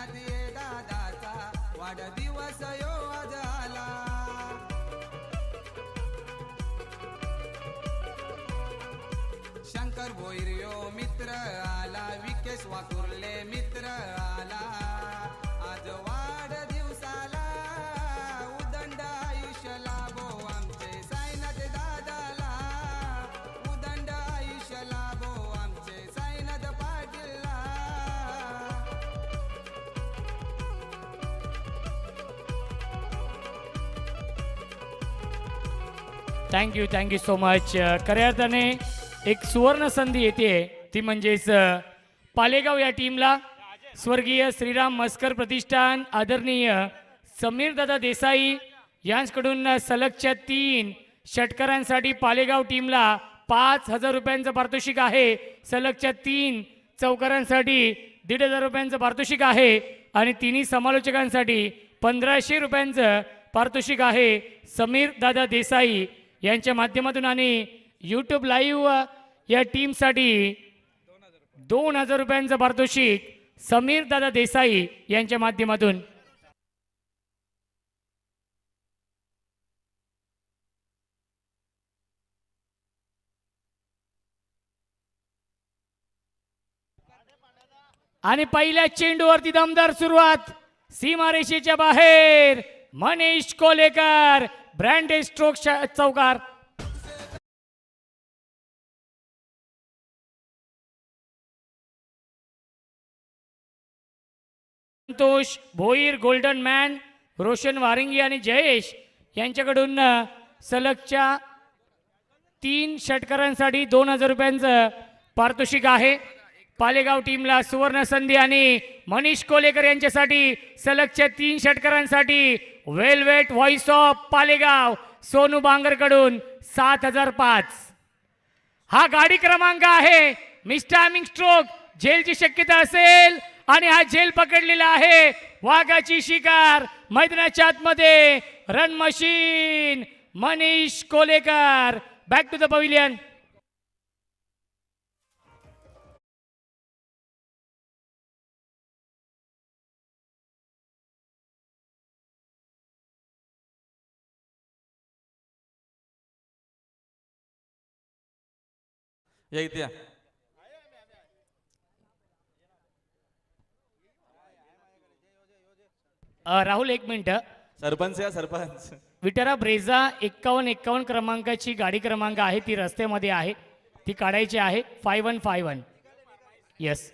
सायनात ये दादाचा वाढदिवस यो आज आला. शंकर भोईर यो मित्र आला, विकेश वाकुर्ले मित्र आला. आज वाढदिवसाला उदंड आयुष्य लाभो आमचे सायनाथ दादाला. उदंड आयुष्य लाभो आमचे सायनाथ पाटीलला. Thank you so much. खऱ्या अर्थाने एक सुवर्ण संधी येते, ती म्हणजेच पालेगाव या टीमला स्वर्गीय श्रीराम मस्कर प्रतिष्ठान आदरणीय समीरदादा देसाई यांच्याकडून सलगच्या 3 षटकारांसाठी पालेगाव टीमला 5,000 रुपयांचं पारितोषिक आहे. सलगच्या 3 चौकारांसाठी 1,500 रुपयांचं पारितोषिक आहे आणि 3 समालोचकांसाठी 1,500 रुपयांचं पारितोषिक आहे. समीरदादा देसाई यांच्या माध्यमातून आणि यूट्यूब लाईव्ह या टीमसाठी 2,000 रुपयांचं पारितोषिक समीरदादा देसाई यांच्या माध्यमातून. आणि पहिल्या चेंडूवरती दमदार सुरुवात, सीमारेषेच्या बाहेर मनीष कोलेकर ब्रँडेड स्ट्रोक चौकार. संतोष भोईर गोल्डन मॅन, रोशन वारिंगी आणि जयेश यांच्याकडून सलगच्या 3 षटकारांसाठी 2,000 रुपयांचं पारितोषिक आहे. पालेगाव टीमला सुवर्ण संधी आणि मनीष कोलेकर यांच्यासाठी सलगच्या 3 षटकारांसाठी velvet voice of Palegaon Sonu बांगरकडून 7,005. हा गाडी क्रमांक आहे. मिस्टायमिंग स्ट्रोक झेलची शक्यता असेल आणि हा झेल पकडलेला आहे. वाघाची शिकार मैदानाच्या आतमध्ये run machine Manish Kolekar. Back to the pavilion. या इथे या. राहुल एक मिनिट. सरपंच या सरपंच. विटारा ब्रेझा 5151 क्रमांकाची गाडी क्रमांक आहे, ती रस्त्यामध्ये आहे, ती काढायची आहे. 5151. येस.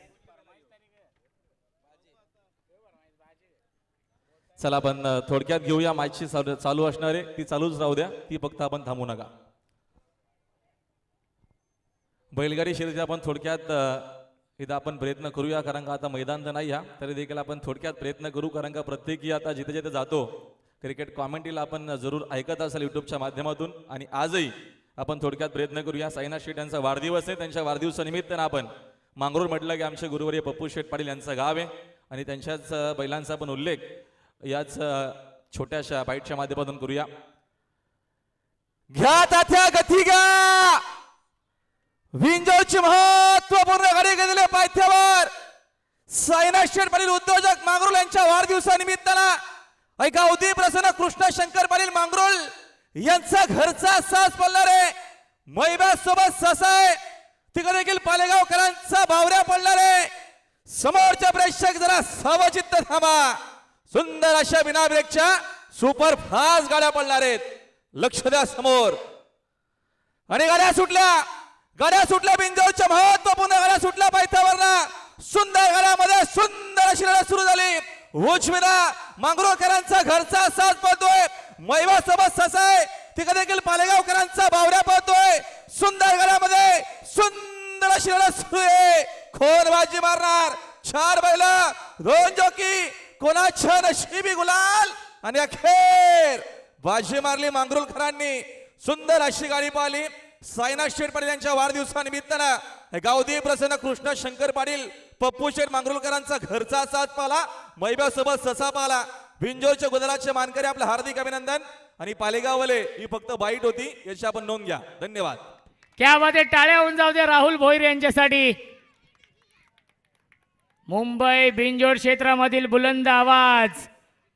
चला आपण थोडक्यात घेऊया. मॅचची चालू असणार आहे, ती चालूच राहू द्या, ती फक्त आपण थांबू नका. बैलगाडी शर्यतीचा आपण थोडक्यात इथं आपण प्रयत्न करूया, कारण का आता मैदान तर नाही, तरी देखील आपण थोडक्यात प्रयत्न करू, कारण का प्रत्येकी आता जिथे जिथे जातो क्रिकेट कॉमेंट्रीला आपण जरूर ऐकत असाल यूट्यूबच्या माध्यमातून. आणि आजही आपण थोडक्यात प्रयत्न करूया. साईनाथ शेठ यांचा वाढदिवस आहे, त्यांच्या वाढदिवसानिमित्तानं आपण मांगरूळ म्हटलं की आमचे गुरुवर्य पप्पू शेठ पाटील यांचं गाव आहे आणि त्यांच्याच बैलांचा आपण उल्लेख याच छोट्याशा बाईटच्या माध्यमातून करूया. घ्या तात्या गती घ्या. विंजोरची महत्वपूर्ण गाडी गेलेल्या पायथ्यावर साईनाथ शेठ पाटील उद्योजक मांगरूळ यांच्या वाढदिवसानिमित्तानं ऐका उदी प्रसन्न कृष्ण शंकर पाटील मांगरूळ यांचा घरचा साज पडला रे. मैबा सोबत ससाय तिकडे देखील पालेगावकरांचा बावऱ्या पडला रे. समोरच्या प्रेक्षक जरा सावचित्त थांबा. सुंदर अशा बिना ब्रेकच्या सुपर फास्ट गाड्या पडणार आहेत. लक्ष द्या समोर. आणि गाड्या सुटल्या बिंजोरच्या महत्वपूर्ण गाड्या सुटल्या पायथ्यावरना. सुंदर गाड्यामध्ये सुंदर अशी लढत सुरू झाली. उजवीला मांगरूळकरांचा घरचा साज पळतोय. मैवा सोबत ससाय तिकडे देखील पालेगावकरांचा बावऱ्या पळतोय. सुंदर गाड्यामध्ये सुंदर अशी लढत सुरू आहे. खोल बाजी मारणार 4 बैल 2 जॉकी. कोणाच्या नशिबी गुलाल आणि अखेर बाजी मारली मांगरूळकरांनी. सुंदर अशी गाडी पाहिली. साईनाथ शेठ पाटील यांच्या वाढदिवसानिमित्तानं गावदेवी प्रसन्न कृष्ण शंकर पाटील पप्पू शेठ मांगरूळकरांचा घरचा साथ पाला. मैब्यासोबत ससा पाला. बिंजोरच्या गुदलाचे मानकरी आपलं हार्दिक अभिनंदन. आणि पालेगाववाले ही फक्त बाईट होती, याची आपण नोंद घ्या. धन्यवाद. क्या बात आहे. टाळ्या होऊन जाऊ द्या राहुल भोईर यांच्यासाठी. मुंबई बिंजोड क्षेत्रामधील बुलंद आवाज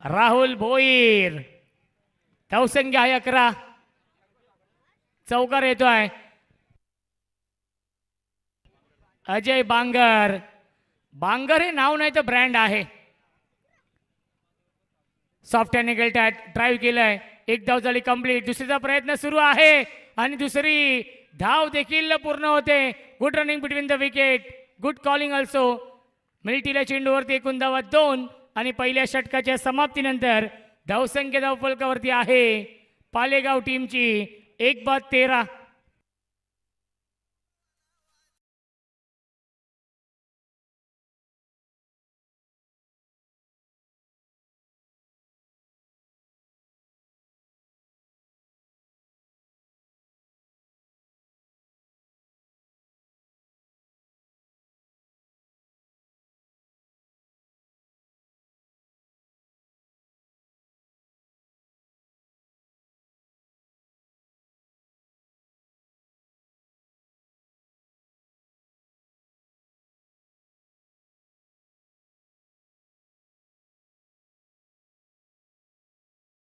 राहुल भोईर. धावसंख्या आहे 11. चौकार येतोय अजय बांगर. बांगर हे नाव नाही तर ब्रँड आहे. सॉफ्ट अँड निगल ड्राईव्ह केलाय. एक धाव झाली कंप्लीट. दुसरीचा प्रयत्न सुरू आहे आणि दुसरी धाव देखील पूर्ण होते. Good running between the wicket. Good calling also. मिल्टीला चेंडूवरती एकूण धावा 2 आणि पहिल्या षटकाच्या समाप्तीनंतर धावसंख्या धावफलकावरती आहे पालेगाव टीमची 1-13.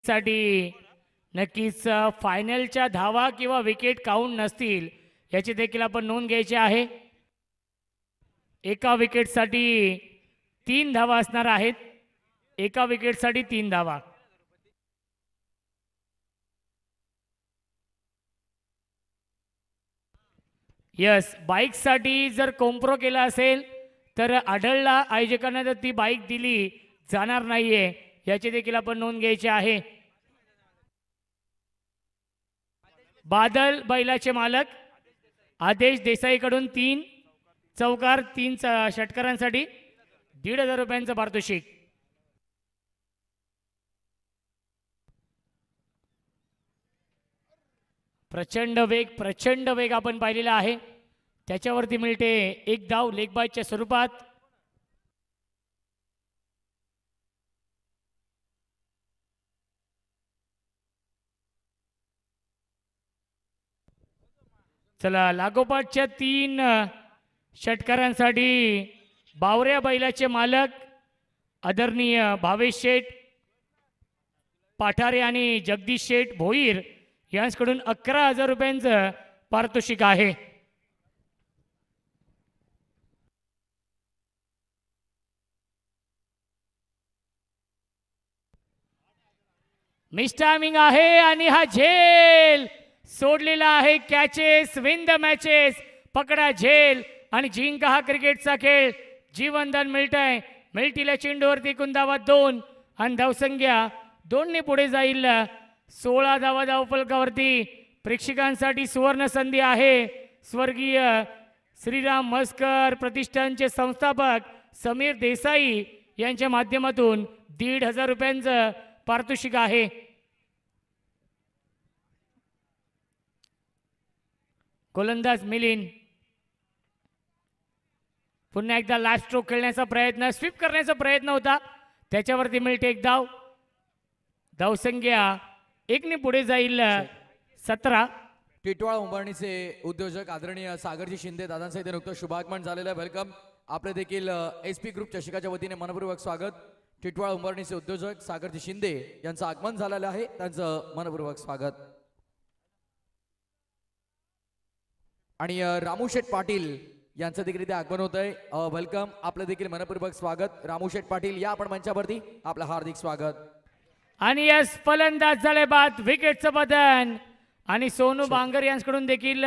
साठी नक्कीच फायनलच्या धावा किंवा विकेट काउंट नसतील याची देखील आपण नोंद घ्यायची आहे. एका विकेटसाठी 3 धावा असणार आहेत. एका विकेटसाठी 3 धावा. यस, बाईकसाठी जर कोम्प्रो केला असेल तर आढळला आयोजकांना तर ती बाईक दिली जाणार नाहीये याची देखील आपण नोंद घ्यायची आहे. बादल बैलाचे मालक आदेश देसाईकडून 3 चौकार 3 षटकारांसाठी 1,500 रुपयांचं पारितोषिक. प्रचंड वेग आपण पाहिलेला आहे. त्याच्यावरती मिळते एक धाव लेग बायच्या स्वरूपात. चला, लागोपाठच्या 3 षटकारांसाठी बावऱ्या बैलाचे मालक आदरणीय भावेश शेठ पाठारे आणि जगदीश शेठ भोईर यांच्याकडून 11,000 रुपयांचं पारितोषिक आहे. मिस टायमिंग आहे आणि हा झेल सोडलेला आहे. Catches win the matches. पकडा झेल आणि जिंका हा क्रिकेटचा खेळ. जीवनदान मिळतंय. मिल्टीला चेंडूवरती एकूण धावा 2 आणि धावसंख्या 2 ने पुढे जाईल. 16 धावा धावफलकावरती. प्रेक्षकांसाठी सुवर्ण संधी आहे. स्वर्गीय श्रीराम मस्कर प्रतिष्ठानचे संस्थापक समीर देसाई यांच्या माध्यमातून 1,500 रुपयांचं पारितोषिक आहे. गोलंदाज मिलिंद पुन्हा एकदा लास्ट स्ट्रोक खेळण्याचा प्रयत्न, स्वीप करण्याचा प्रयत्न होता, त्याच्यावरती मिळते एक धाव. धावसंख्या 1 ने पुढे जाईल 17. टिटवाळा उंबरणीचे उद्योजक आदरणीय सागरजी शिंदे दादांचं इथे नुकतं शुभागमन झालेलं आहे. वेलकम. आपले देखील SP ग्रुप चषकाच्या वतीने मनपूर्वक स्वागत. टिटवाळा उंबरणीचे उद्योजक सागरजी शिंदे यांचं आगमन झालेलं आहे. त्यांचं मनपूर्वक स्वागत. आणि रामू शेठ पाटील यांचं देखील इथे आगमन होत आहे. वेलकम. आपलं देखील मनपूर्वक स्वागत. रामू शेठ पाटील या आपण मंचावरती. आपलं हार्दिक स्वागत. आणि यस, फलंदाज झाले बाद. विकेटचं बदन आणि सोनू बांगर यांच्याकडून देखील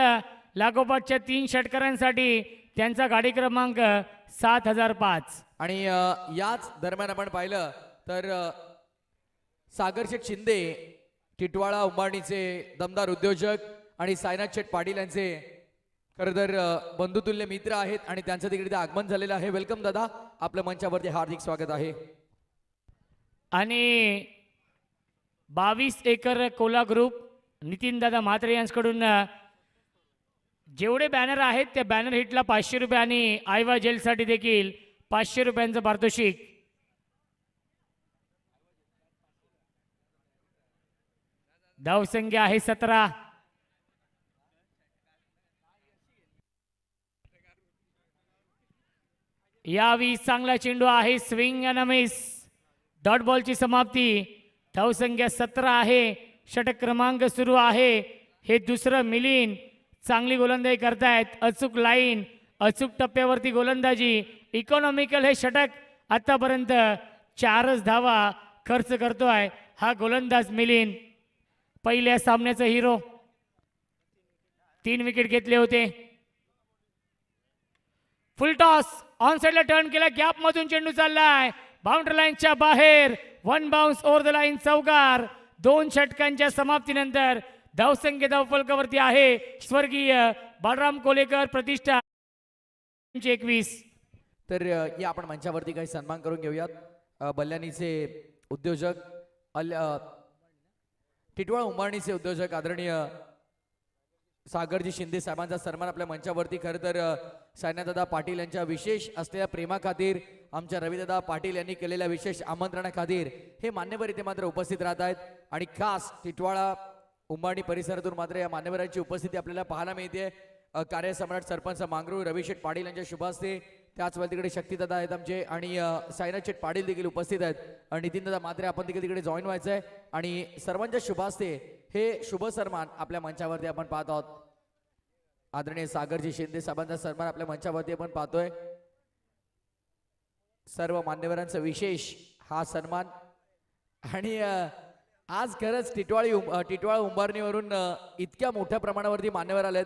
लागोपाठच्या 3 षटकारांसाठी त्यांचा गाडी क्रमांक 7005. आणि याच दरम्यान आपण पाहिलं तर सागर शेठ शिंदे टिटवाळा उंबारणीचे दमदार उद्योजक आणि सायनाथ शेठ पाटील यांचे खरं तर बंधुतुल्य मित्र आहेत आणि त्यांचं देखील आगमन झालेलं आहे. वेलकम दादा. आपल्या मंचावरती हार्दिक स्वागत आहे. आणि 22 एकर कोला ग्रुप नितीन दादा म्हात्रे यांच्याकडून जेवढे बॅनर आहेत त्या बॅनर हिटला 500 रुपये आणि आयवा जेलसाठी देखील 500 रुपयांचं पारितोषिक. धावसंख्या आहे 17. यावी चांगला चेंडू आहे, स्विंग अँड मिस. डॉट बॉलची समाप्ती. धावसंख्या 17 आहे. षटक क्रमांक सुरू आहे. हे दुसरं मिलिंद चांगली गोलंदाजी करतायत. अचूक लाईन, अचूक टप्प्यावरती गोलंदाजी. इकॉनॉमिकल हे षटक आतापर्यंत 4च धावा खर्च करतोय हा गोलंदाज मिलिंद. पहिल्या सामन्याचा हिरो. 3 विकेट घेतले होते. फुल टॉस ऑन साइडला टर्न केला. गॅप मधून चेंडू चाललाय बाउंड्री लाईनच्या बाहेर. 1 बाउन्स ओव्हर द लाईन चौकार. 2 षटकांच्या समाप्तीनंतर धावसंख्या धावफलकावरती आहे स्वर्गीय बाळराम कोलेकर प्रतिष्ठान 21. तर या आपण मंचावरती काही सन्मान करून घेऊयात. बल्लानीचे उद्योजक टिटवाळा उंबारणीचे उद्योजक आदरणीय सागरजी शिंदे साहेबांचा सन्मान आपल्या मंचावरती. खरं तर सायनादादा पाटील यांच्या विशेष असलेल्या प्रेमाखातीर, आमच्या रविदादा पाटील यांनी केलेल्या विशेष आमंत्रणाखातीर हे मान्यवर इथे मात्र उपस्थित राहत आहेत. आणि खास टिटवाळा उंबारणी परिसरातून मात्र या मान्यवरांची उपस्थिती आपल्याला पाहायला मिळते. कार्यसम्राट सरपंच मांगरू रविशेठ पाटील यांच्या शुभ हस्ते. त्याच वेळी तिकडे शक्तीदादा आहेत आमचे आणि साईनाथ शेठ पाटील देखील उपस्थित आहेत. आणि नितीनदादा मात्रे आपण देखील तिकडे जॉईन व्हायचं आहे. आणि सर्वांच्या शुभ हस्ते हे शुभ सन्मान आपल्या मंचावरती आपण पाहत आहोत. आदरणीय सागरजी शिंदे साहेबांचा सन्मान आपल्या मंचावरती आपण पाहतोय. सर्व मान्यवरांचा विशेष हा सन्मान. आणि आज खरंच टिटवाळा उंबारणीवरून इतक्या मोठ्या प्रमाणावरती मान्यवर आलेत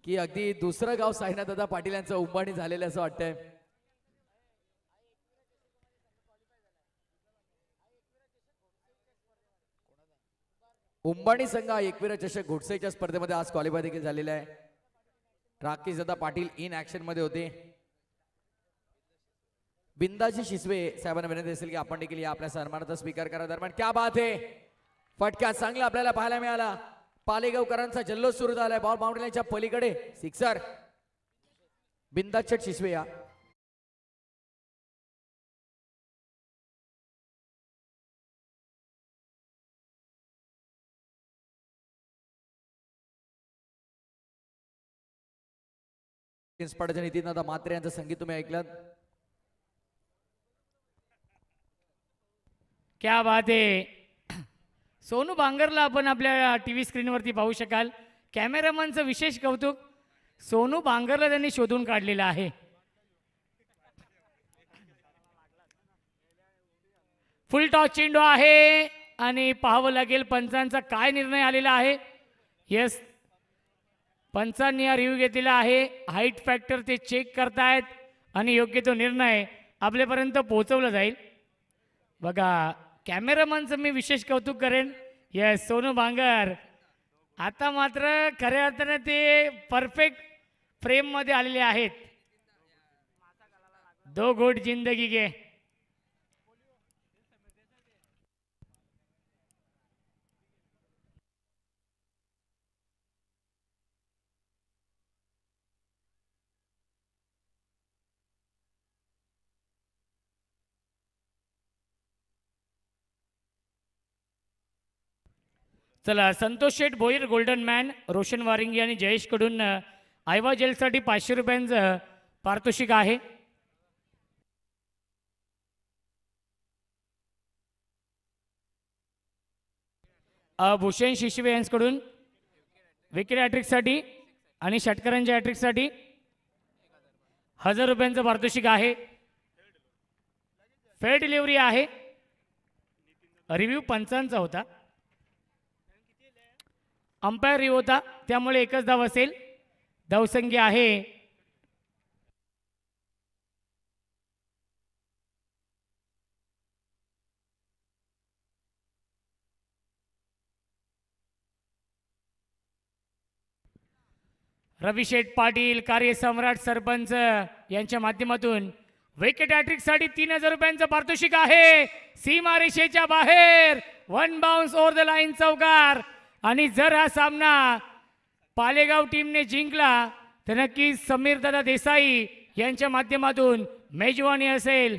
की अगदी दुसरं गाव साईनाथदादा पाटील यांचं उंबारणी झालेलं असं वाटतंय. उंबारणी संघ एकविरा चषक घोडसेच्या स्पर्धेमध्ये आज क्वालिफाय देखील झालेला आहे. राकेश दादा पाटील इन ऍक्शन मध्ये होते. बिंदाजी शिसवे साहेबांना विनंती असेल की आपण देखील या आपल्या सन्मानाचा स्वीकार करा. दरम्यान क्या बात आहे, फटका चांगला आपल्याला पाहायला मिळाला. पालेगावकरांचा जल्लोष सुरू झालाय. बॉल बाउंड्री लाईनच्या पलीकडे सिक्सर. बिंदाजी शिसवे या नितीनदादा मात्रे यांचं संगीत तुम्ही ऐकलं. क्या बात आहे. सोनू बांगरला आपण आपल्या टीव्ही स्क्रीनवरती पाहू शकाल. कॅमेरामनचं विशेष कौतुक. सोनू बांगरला त्यांनी शोधून काढलेला आहे. फुल टॉस चेंडू आहे आणि पाहावं लागेल पंचांचा काय निर्णय आलेला आहे. येस, पंचांनी हा रिव्ह्यू घेतलेला आहे. हाईट फॅक्टर ते चेक करतायत आणि योग्य तो निर्णय आपल्यापर्यंत पोहोचवला जाईल. बघा, कॅमेरामनचं मी विशेष कौतुक करेन. येस, सोनू बांगर आता मात्र खऱ्या अर्थाने ते परफेक्ट फ्रेममध्ये आलेले आहेत. 2 घोट जिंदगी के. चला, संतोष शेठ भोईर गोल्डन मॅन, रोशन वारिंगी आणि जयेश कडून आयवा जेलसाठी 500 रुपयांचं पारितोषिक आहे. भूषण शिशवे यांच्याकडून विकेट हॅट्रिकसाठी आणि षटकरांच्या हॅट्रिकसाठी 1000 रुपयांचं पारितोषिक आहे. फेअर डिलिव्हरी आहे. रिव्ह्यू पंचांचा होता. अंपायर रिव्ह्यू होता, त्यामुळे एकच धाव असेल. धावसंख्या आहे रविशेठ पाटील कार्यसम्राट सरपंच यांच्या माध्यमातून विकेट हॅट्रिकसाठी 3000 रुपयांचं पारितोषिक आहे. सीमारेषेच्या बाहेर 1 बाउन्स ओव्हर द लाईन चौकार. आणि जर हा सामना पालेगाव टीमने जिंकला तर नक्कीच समीर दादा देसाई यांच्या माध्यमातून मेजवानी असेल.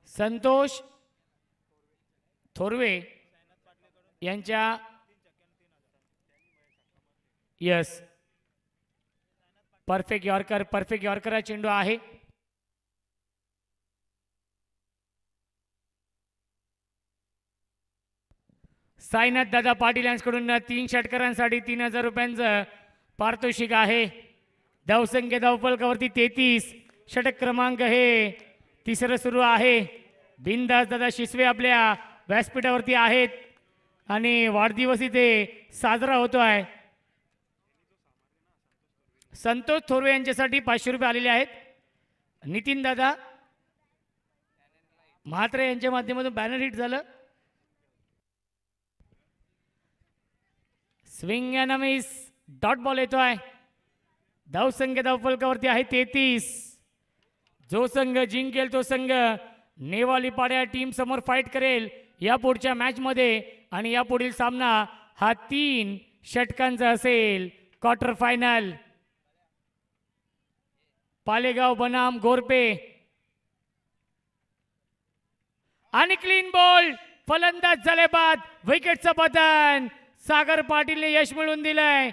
संतोष थोरवे यांच्या यस परफेक्ट यॉर्कर हा चेंडू आहे. साईनाथ दादा पाटील यांच्याकडून 3 षटकारांसाठी 3000 रुपयांचं पारितोषिक आहे. धावसंख्या धावफलकावरती 33. षटक क्रमांक हे तिसरं सुरू आहे. बिंदास दादा शिसवे आपल्या व्यासपीठावरती आहेत आणि वाढदिवस इथे साजरा होतो आहे. संतोष थोरवे यांच्यासाठी 500 रुपये आलेले आहेत. नितीन दादा म्हात्रे यांच्या माध्यमातून बॅनर हिट झालं. Swing and miss dot ball येतोय. धावसंख्या धावफलकावरती आहे 33. जो संघ जिंकेल तो संघ नेवाली पाड्या टीम समोर फाईट करेल या पुढच्या मॅच मध्ये आणि या पुढील सामना हा 3 षटकांचा असेल. क्वार्टर फायनल पालेगाव बनाम गोरपे आणि क्लीन बॉल. फलंदाज झाले बाद. विकेटचं पतन. सागर पाटीलने यश मिळवून दिलंय.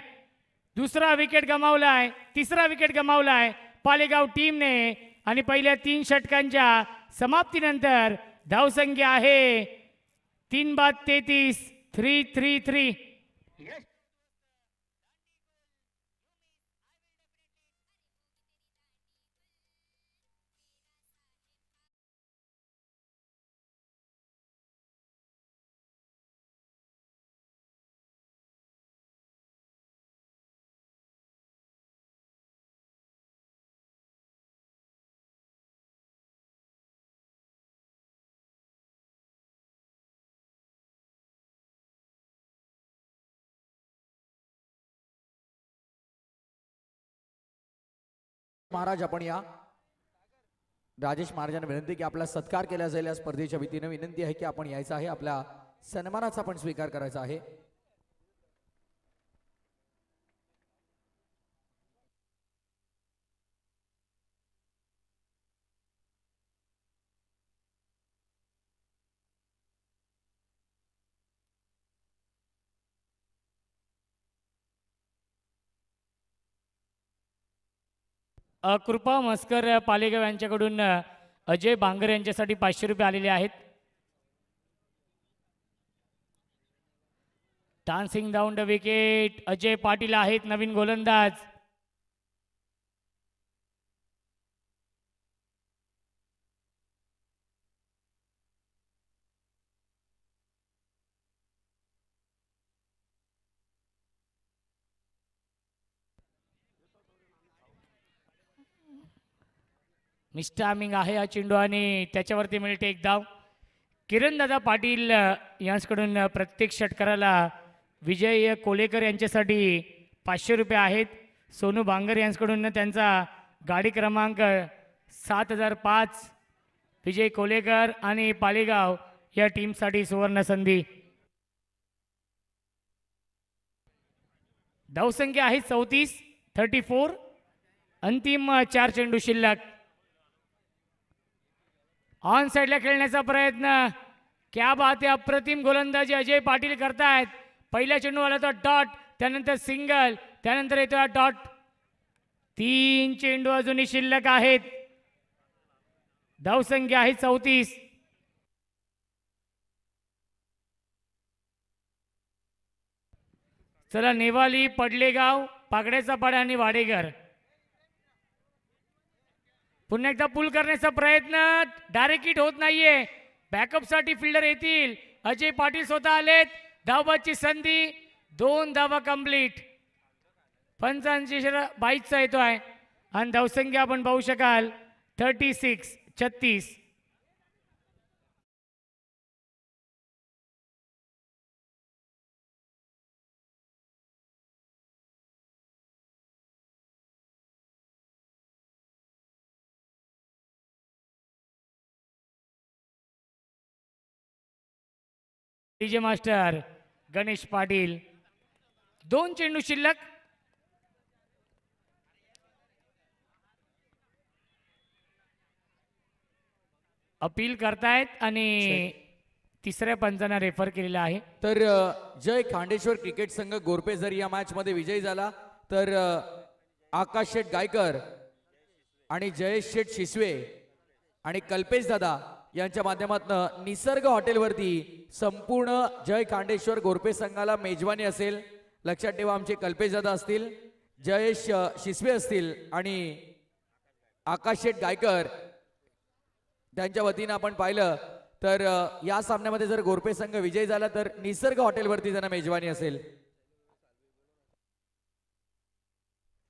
दुसरा विकेट गमावलाय. तिसरा विकेट गमावलाय पालेगाव टीमने आणि पहिल्या 3 षटकांच्या समाप्तीनंतर धावसंख्या आहे 3/33. 3-3-3. महाराज आपण या. राजेश महाराजांना विनंती की आपला सत्कार केला जाईल. या स्पर्धेच्या वतीने विनंती आहे की आपण यायचं आहे. आपल्या सन्मानाचा पण स्वीकार करायचा आहे. कृपा मस्कर पालेगाव यांच्याकडून अजय बांगर यांच्यासाठी 500 रुपये आलेले आहेत. Dancing down the wicket Ajay Patil आहेत नवीन गोलंदाज. मिस्टामिंग आहे हा चेंडू आणि त्याच्यावरती मिळते एक धाव. किरणदादा पाटील यांच्याकडून प्रत्येक षटकाराला विजय कोलेकर यांच्यासाठी 500 रुपये आहेत. सोनू बांगर यांच्याकडून त्यांचा गाडी क्रमांक 7005 विजय कोलेकर आणि पालेगाव या टीमसाठी सुवर्ण संधी. धावसंख्या आहे 34. अंतिम 4 चेंडू शिल्लक. ऑन साइडला खेळण्याचा प्रयत्न. क्या बात आहे. अप्रतिम गोलंदाजी अजय पाटील करतायत. पहिला चेंडू आला तर डॉट, त्यानंतर सिंगल, त्यानंतर येतो डॉट. 3 चेंडू अजूनही शिल्लक आहेत. धावसंख्या आहे 34. चला नेवाली, पडलेगाव, पागड्याचा पाडा आणि वाडेकर पुन्हा एकदा पुल करण्याचा प्रयत्न. डायरेक्ट हिट होत नाहीये. बॅकअप साठी फिल्डर येतील. अजय पाटील स्वतः आलेत. धावबाची संधी. 2 धावा कंप्लीट. 85 येतो आहे आणि धावसंख्या आपण पाहू शकाल 36. DJ master Ganesh Patil. 2 चेंडू शिल्लक. अपील करतायत आणि तिसऱ्या पंचांना रेफर केलेला आहे. तर जय खांडेश्वर क्रिकेट संघ गोरपे जर या मॅच मध्ये विजयी झाला तर आकाश शेठ गायकर आणि जयेश शेठ शिसवे आणि कल्पेश दादा यांच्या माध्यमातून निसर्ग हॉटेलवरती संपूर्ण जय खांडेश्वर गोरपे संघाला मेजवानी असेल. लक्षात ठेवा, आमचे कल्पेश दादा असतील, जयेश शिसवे असतील आणि आकाश शेठ गायकर त्यांच्या वतीनं आपण पाहिलं तर या सामन्यामध्ये जर गोरपे संघ विजयी झाला तर निसर्ग हॉटेलवरती त्यांना मेजवानी असेल.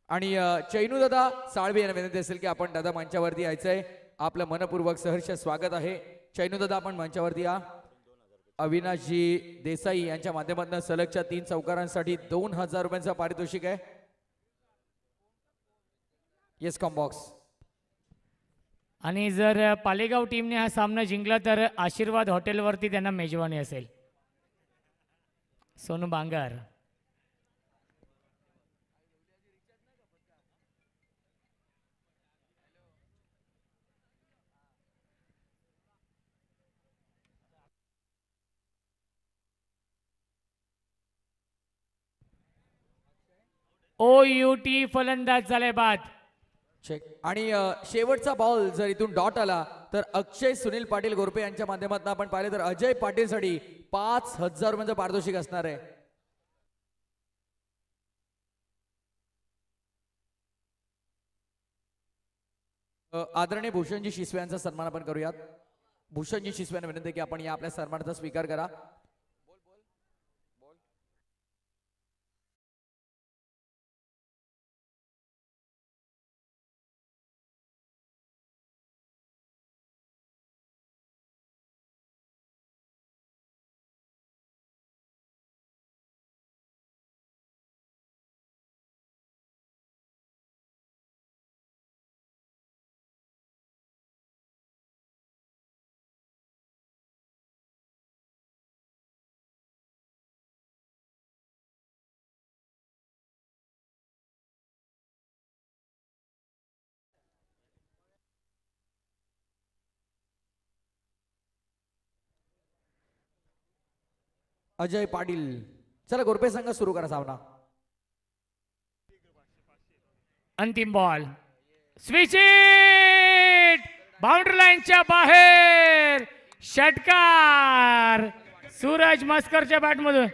आणि चैनू दादा साळवे यांना विनंती असेल की आपण दादा मंचावरती यायचंय. आपलं मनपूर्वक सहर्ष स्वागत आहे. चैनू दादा आपण मंचावरती या. अविनाशजी देसाई यांच्या माध्यमातून सलगच्या 3 चौकारांसाठी 2000 रुपयांचा पारितोषिक आहे. Yes combox. आणि जर पालेगाव टीमने हा सामना जिंकला तर आशीर्वाद हॉटेलवरती त्यांना मेजवानी असेल. सोनू बांगर. OUT फलंदाज झाले बाद. चेक. आणि शेवटचा बॉल जर इथून डॉट आला तर अक्षय सुनील पाटील गोरपे यांच्या माध्यमातून आपण पाहिले तर अजय पाटील साठी 5000 रुपयांचं पारितोषिक असणार आहे. आदरणीय भूषणजी शिसवे यांचा सन्मान आपण करूयात. भूषणजी शिसवे यांना विनंती की आपण या आपल्या सन्मानाचा स्वीकार करा. अजय पाटील. चला गोरपे संघ सुरू करा सामना. अंतिम बॉल स्विच इट. बाउंड्री लाईनच्या बाहेर षटकार सूरज मस्करच्या बॅटमधून.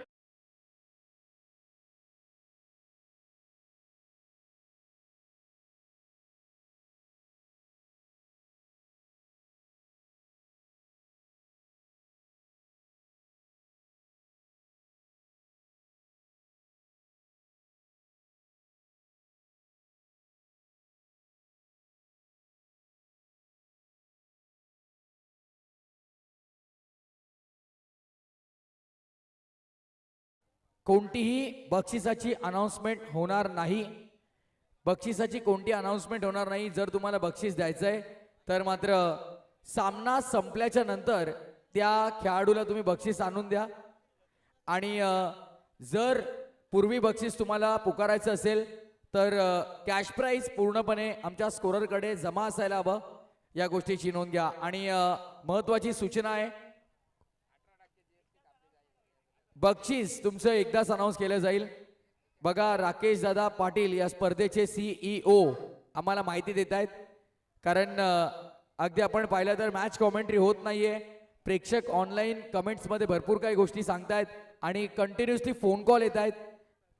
कोणतीही बक्षिसाची अनाउन्समेंट होणार नाही. बक्षिसाची कोणती अनाउन्समेंट होणार नाही. जर तुम्हाला बक्षीस द्यायचंय तर मात्र सामना संपल्याच्या नंतर त्या खेळाडूला तुम्ही बक्षीस आणून द्या. आणि जर पूर्वी बक्षीस तुम्हाला पुकारायचं असेल तर कॅश प्राइज पूर्णपणे आमच्या स्कोररकडे जमा असायला हवं. या गोष्टीची नोंद घ्या. आणि महत्वाची सूचना आहे, बक्षीस तुमचं एकदाच अनाऊन्स केलं जाईल. बघा, राकेश दादा पाटील या स्पर्धेचे CEO आम्हाला माहिती देत आहेत. कारण अगदी आपण पाहिलं तर मॅच कॉमेंट्री होत नाहीये. प्रेक्षक ऑनलाईन कमेंट्समध्ये भरपूर काही गोष्टी सांगतायत आणि कंटिन्युअसली फोन कॉल येत आहेत.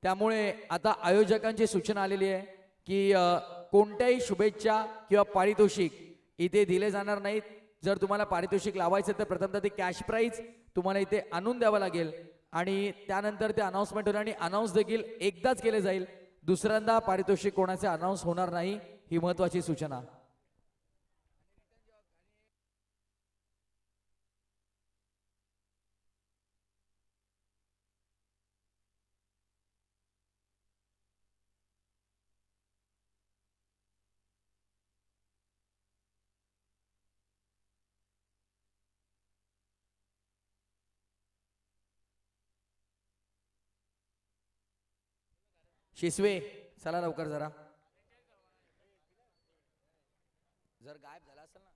त्यामुळे आता आयोजकांची सूचना आलेली आहे की कोणत्याही शुभेच्छा किंवा पारितोषिक इथे दिले जाणार नाहीत. जर तुम्हाला पारितोषिक लावायचं तर प्रथमतः ते कॅश प्राइज तुम्हाला इथे आणून द्यावं लागेल आणि त्यानंतर ते अनाउन्समेंट होईल आणि अनाउन्स देखील एकदाच केले जाईल. दुसऱ्यांदा पारितोषिक कोणाचे अनाउन्स होणार नाही, ही महत्वाची सूचना. शिसवे चला लवकर जरा. जर गायब झाला असेल ना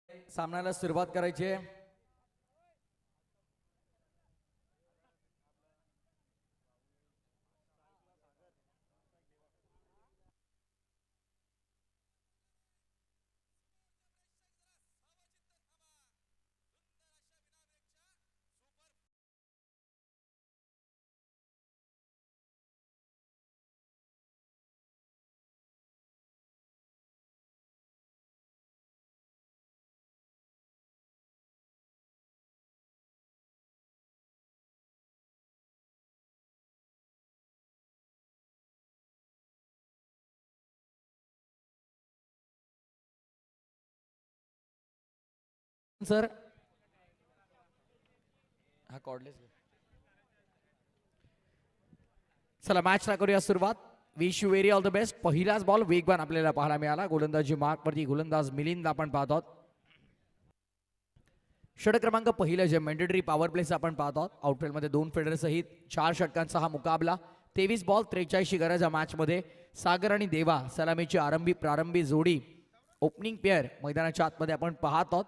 सामन्याला सुरुवात करायची आहे. सर हा कॉर्डलेस चला मॅचला करूया सुरुवात. Wish you very all the best. पहिलाच बॉल वेगवान आपल्याला पाहायला मिळाला. गोलंदाजी मार्कवरती गोलंदाज मिलिंद आपण पाहत आहोत. षटक क्रमांक पहिलं जे मॅन्डेटरी पॉवर प्लेस आपण पाहत आहोत. आउटफील्डमध्ये 2 फिल्डर सहित 4 षटकांचा हा मुकाबला. 23 बॉल 43 गरज या मॅचमध्ये. सागर आणि देवा सलामीची प्रारंभी जोडी ओपनिंग पेअर मैदानाच्या आतमध्ये आपण पाहत आहोत.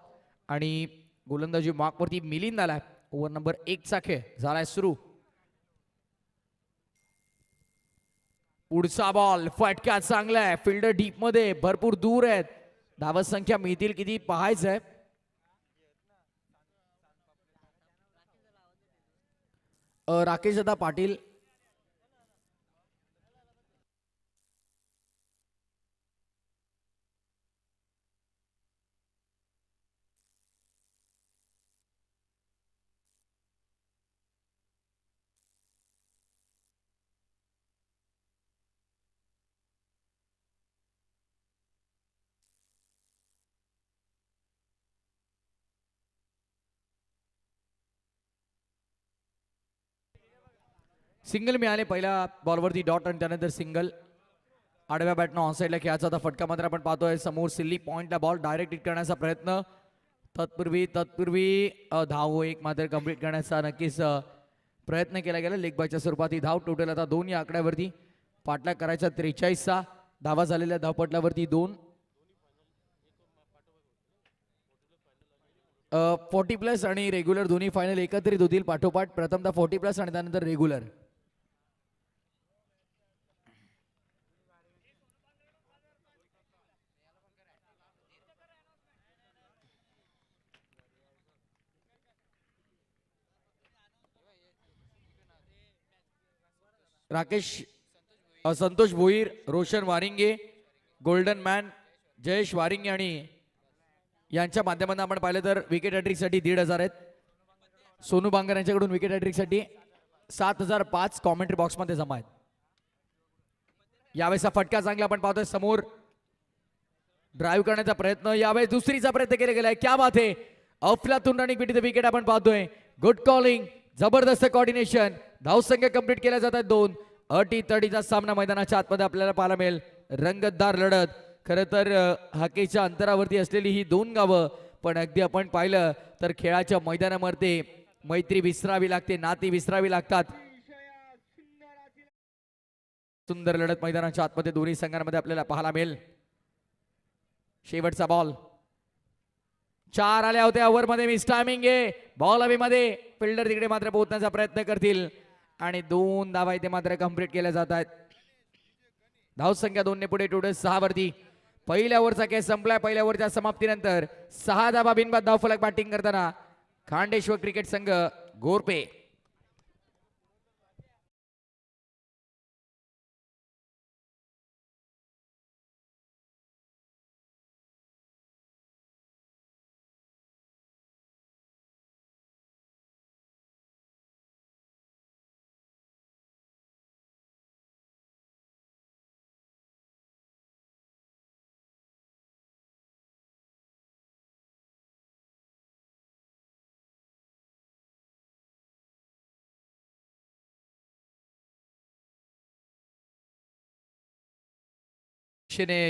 आणि गोलंदाजी मार्कवरती मिलिंद आलाय. ओव्हर नंबर 1 चा खेळ झालाय सुरू. पुढचा बॉल फटका चांगला आहे. फिल्डर डीप मध्ये भरपूर दूर आहेत. धावत संख्या मिळतील किती पाहायचंय. राकेश दादा पाटील सिंगल मिळाले. पहिल्या बॉलवरती डॉट आणि त्यानंतर सिंगल. आडव्या बॅटनं ऑनसाईडला खेळायचा होता फटका मात्र आपण पाहतोय. समोर सिल्ली पॉइंटला बॉल डायरेक्ट हिट करण्याचा प्रयत्न. तत्पूर्वी धाव एक मात्र कंप्लीट करण्याचा नक्कीच प्रयत्न केला गेला. लेग बायच्या स्वरूपात ही धाव. टोटल आता 2 या आकड्यावरती पाठलाग करायचा. 43चा धावा झालेल्या धावपटलावरती 2. 40+ आणि रेग्युलर दोन्ही फायनल एकत्रित होतील पाठोपाठ. प्रथमतः 40+ आणि त्यानंतर regular. Rakesh Santosh Bhoir, Roshan Waringe, golden man Jayesh Waringe आणि यांच्या माध्यमातून आपण पाहिलं तर विकेट हॅट्रिकसाठी 1,500 आहेत. सोनू बांगर यांच्याकडून विकेट हॅट्रिकसाठी 7,005 कॉमेंट्री बॉक्समध्ये जमा आहेत. यावेळेस फटका चांगला आपण पाहतोय. समोर ड्राईव्ह करण्याचा प्रयत्न. यावेळेस दुसरीचा प्रयत्न केला गेलाय. क्या बात आहे. अफलातून रनिंग बिटी द विकेट आपण पाहतोय. गुड कॉलिंग, जबरदस्त कॉर्डिनेशन. धावसंख्या कंप्लीट केल्या जात आहेत 2. अटी-तटीचा सामना मैदानाच्या आतमध्ये आपल्याला पाहायला मिळेल. रंगतदार लढत. खरं तर हाकेच्या अंतरावरती असलेली ही 2 गावं, पण अगदी आपण पाहिलं तर खेळाच्या मैदानामध्ये मैत्री विसरावी लागते, नाती विसरावी लागतात. सुंदर लढत मैदानाच्या आतमध्ये दोन्ही संघांमध्ये आपल्याला पाहायला मिळेल. शेवटचा बॉल. 4 आल्या होत्या ओव्हरमध्ये. मिस टायमिंग आहे. बॉल हवेमध्ये. फिल्डर तिकडे मात्र पोहोचण्याचा प्रयत्न करतील आणि 2 धावा इथे मात्र कंप्लीट केल्या जात आहेत. धावसंख्या 2 ने पुढे. टोटल 6 वरती. पहिल्या ओव्हरचा खेळ संपलाय. पहिल्या ओव्हरच्या समाप्तीनंतर 6 धावा बिनबाद धावफलक. बॅटिंग करताना खांडेश्वर क्रिकेट संघ गोरपे.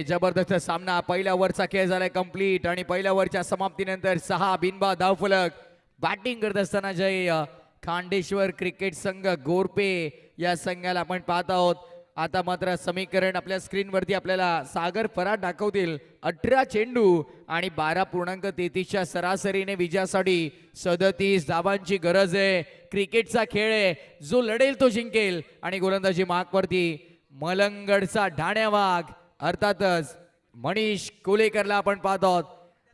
जबरदस्त सामना. पहिल्या ओव्हरचा खेळ झालाय कंप्लीट आणि पहिल्या ओव्हरच्या समाप्तीनंतर 6 बिनबाद धावफलक. बॅटिंग करत असताना जय खांडेश्वर क्रिकेट संघ गोरपे या संघाला आपण पाहत आहोत. आता मात्र समीकरण आपल्या स्क्रीनवरती आपल्याला सागर फराट दाखवतील. 18 चेंडू आणि 12.33च्या सरासरीने विजयासाठी 37 धावांची गरज आहे. क्रिकेटचा खेळ आहे, जो लढेल तो जिंकेल. आणि गोलंदाजी मार्कवरती मलंगडचा ढाण्या वाघ अर्थातच मनीष कोलेकरला आपण पाहत आहोत.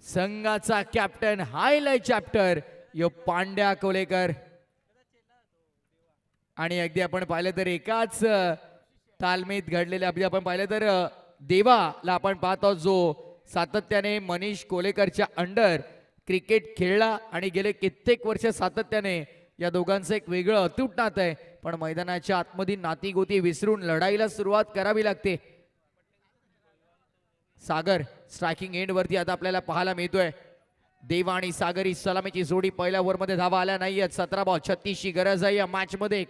संघाचा कॅप्टन हायलाइट चॅप्टर यो पांड्या कोलेकर. आणि अगदी आपण पाहिलं तर एकाच तालमीत घडलेले अगदी आपण पाहिलं तर देवाला आपण पाहत आहोत, जो सातत्याने मनीष कोलेकरच्या अंडर क्रिकेट खेळला आणि गेले कित्येक वर्ष सातत्याने या दोघांचं एक वेगळं अतूट नातं आहे. पण मैदानाच्या आतमध्ये नाती गोती विसरून लढाईला सुरुवात करावी लागते. सागर स्ट्रायकिंग एंड वरती आता आपल्याला पाहायला मिळतोय. देवा आणि सागरी सलामीची जोडी पहिल्या ओव्हरमध्ये धावा आल्या नाहीयेत. 17 बॉल 36ची गरज आहे या मॅच मध्ये.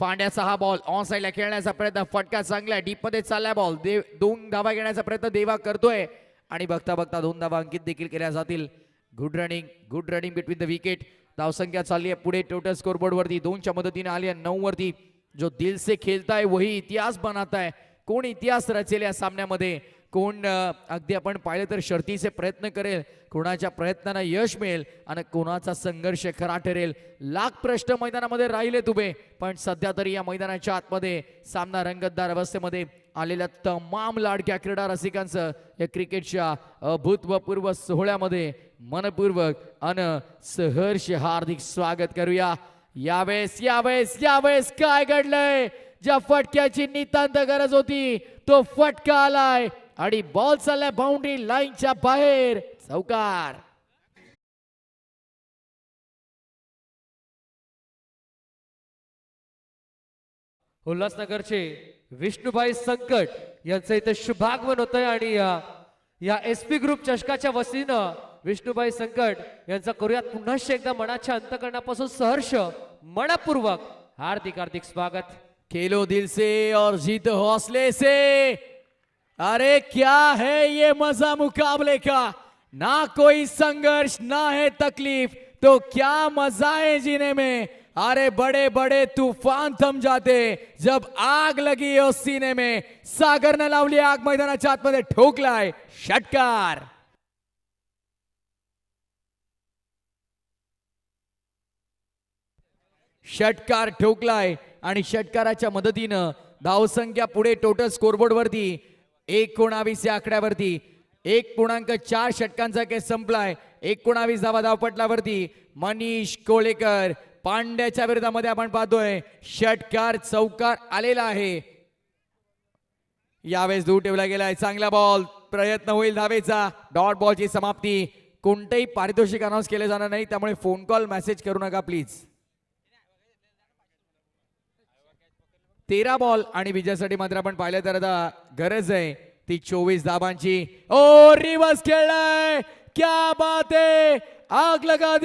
पांड्याचा हा बॉल ऑन साईडला खेळण्याचा प्रयत्न, फटका चांगला डीप मध्ये चाललाय बॉल. 2 धावा घेण्याचा प्रयत्न देवा करतोय आणि बघता बघता 2 धावा अंकित देखील केल्या जातील. Good running between the wicket. धावसंख्या चालली आहे पुढे टोटल स्कोरबोर्ड वरती 2च्या मदतीने आली आहे 9 वरती. जो दिल से खेलता है वही इतिहास बनाता है. कोण इतिहास रचेल या सामन्यामध्ये, कोण अगदी आपण पाहिलं तर शर्तीचे प्रयत्न करेल, कोणाच्या प्रयत्नांना यश मिळेल आणि कोणाचा संघर्ष खरा ठरेल. लाख प्रश्न मैदानामध्ये राहिलेत उभे, पण सध्या तरी या मैदानाच्या आतमध्ये सामना रंगतदार अवस्थेमध्ये आलेल्या तमाम लाडक्या क्रीडा रसिकांचं या क्रिकेटच्या अभूतपूर्व सोहळ्यामध्ये मनपूर्वक अन सहर्ष हार्दिक स्वागत करूया. यावेळेस काय घडलंय? ज्या फटक्याची नितांत गरज होती तो फटका आलाय आणि बॉल चाललाय बाउंड्री लाईनच्या बाहेर. चौकार. उल्हासनगरचे विष्णुभाई संकट यांचं इथे शुभागमन होतंय आणि या SP ग्रुप चषकाच्या वतीनं विष्णुभाई संकट यांचं करूयात पुन्हा एकदा मनाच्या अंतकरणापासून सहर्ष मनपूर्वक हार्दिक स्वागत. खेलो दिल से और जीत हौसले से. अरे क्या है ये मजा मुकाबले का. ना कोई संघर्ष ना है तकलीफ, तो क्या मजा है जीने में. अरे बड़े बड़े तूफान थम जाते जब आग लगी है उस सीने में. सागरने लावली आग, मैदानाच्या आतमध्ये ठोकलाय षटकार. षटकार ठोकलाय आणि षटकाराच्या मदतीनं धावसंख्या पुढे टोटल स्कोरबोर्ड वरती 19 या आकड्यावरती 1.4 षटकांचा केस संपलाय. 19 धावा धावपटलावरती मनीष कोलेकर. पांड्याच्या विरोधामध्ये आपण पाहतोय षटकार चौकार आलेला आहे. यावेळेस दूर ठेवला गेलाय. चांगला बॉल, प्रयत्न होईल धावेचा. डॉट बॉलची समाप्ती. कोणतेही पारितोषिक अनाऊन्स केले जाणार नाही, त्यामुळे फोन कॉल मेसेज करू नका प्लीज. 13 बॉल आणि विजयासाठी मात्र आपण पाहिलं तर आता गरज आहे ती 24 धाबांची. ओ रिवर्स खेळलाय. क्या बात है. आग लगा